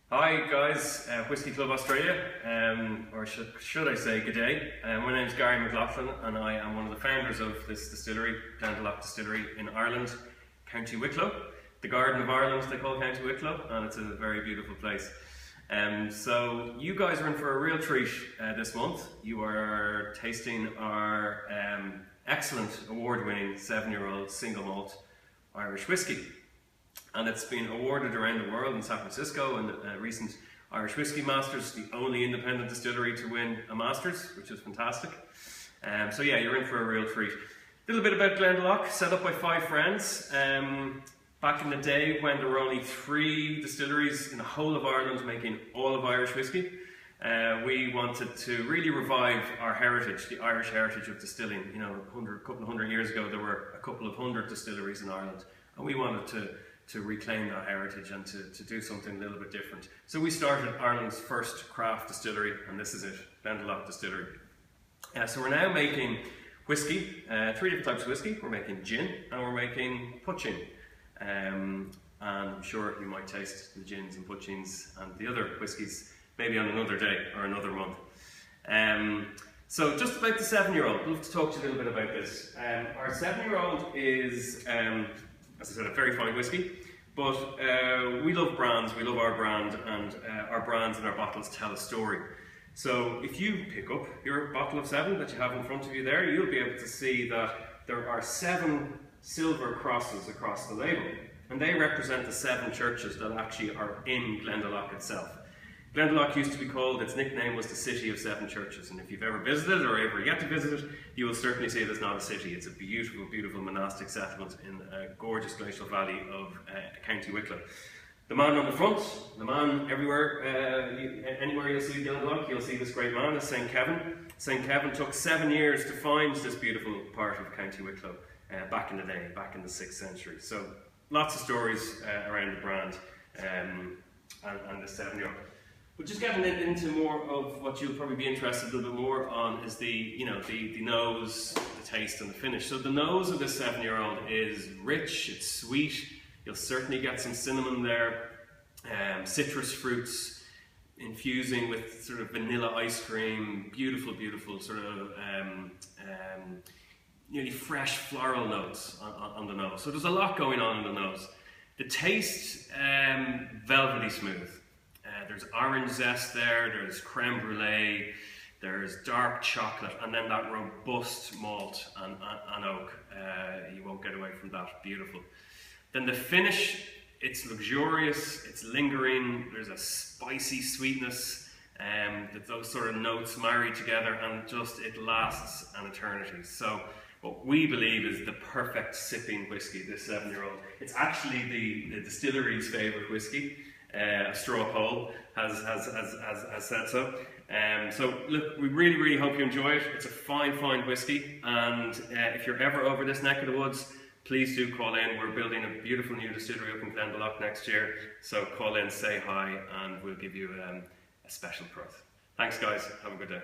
Hi guys, Whisky Club Australia, or should I say good day. My name is Gary McLaughlin and I am one of the founders of this distillery, Glendalough Distillery in Ireland, County Wicklow. The Garden of Ireland they call County Wicklow, and it's a very beautiful place. So you guys are in for a real treat this month. You are tasting our excellent award-winning 7-year-old single malt Irish whiskey. And it's been awarded around the world in San Francisco and recent Irish Whiskey Masters, the only independent distillery to win a Masters, which is fantastic. So yeah, you're in for a real treat. A little bit about Glendalough, set up by 5 friends. Back in the day when there were only 3 distilleries in the whole of Ireland making all of Irish whiskey, we wanted to really revive our heritage, the Irish heritage of distilling. You know, a couple of hundred years ago there were a couple of 100 distilleries in Ireland, and we wanted to reclaim that heritage and to do something a little bit different. So we started Ireland's first craft distillery, and this is it, Glendalough Distillery. So we're now making whiskey, 3 different types of whiskey. We're making gin and we're making putchin. And I'm sure you might taste the gins and putchins and the other whiskies maybe on another day or another month. So just about the 7-year-old, I'd love to talk to you a little bit about this. Our 7-year-old is, as I said, a very fine whiskey, but we love brands, we love our brand, and our brands and our bottles tell a story. So if you pick up your bottle of 7 that you have in front of you there, you'll be able to see that there are 7 silver crosses across the label, and they represent the 7 churches that actually are in Glendalough itself. Glendalough used to be called, its nickname was the City of 7 Churches, and if you've ever visited or ever yet to visit it, you will certainly see it as not a city. It's a beautiful, beautiful monastic settlement in a gorgeous glacial valley of County Wicklow. The man on the front, the man everywhere, anywhere you'll see Glendalough, you'll see this great man, is St. Kevin. St. Kevin took 7 years to find this beautiful part of County Wicklow back in the day, back in the 6th century. So lots of stories around the brand and the 7-year-old. But just getting into more of what you'll probably be interested a little bit more on is the nose, the taste and the finish. So the nose of this 7-year-old is rich, it's sweet. You'll certainly get some cinnamon there, citrus fruits, infusing with sort of vanilla ice cream, beautiful, beautiful sort of nearly fresh floral notes on the nose. So there's a lot going on in the nose. The taste, velvety smooth. There's orange zest there, there's creme brulee, there's dark chocolate, and then that robust malt and oak. You won't get away from that, beautiful. Then the finish, it's luxurious, it's lingering, there's a spicy sweetness, that those sort of notes marry together, and just it lasts an eternity. So what we believe is the perfect sipping whiskey, this 7-year-old. It's actually the distillery's favourite whiskey. A straw poll has said so. So look, we really, really hope you enjoy it. It's a fine, fine whiskey, and if you're ever over this neck of the woods, please do call in. We're building a beautiful new distillery up in Glendalough next year, so call in, say hi, and we'll give you a special price. Thanks guys, have a good day.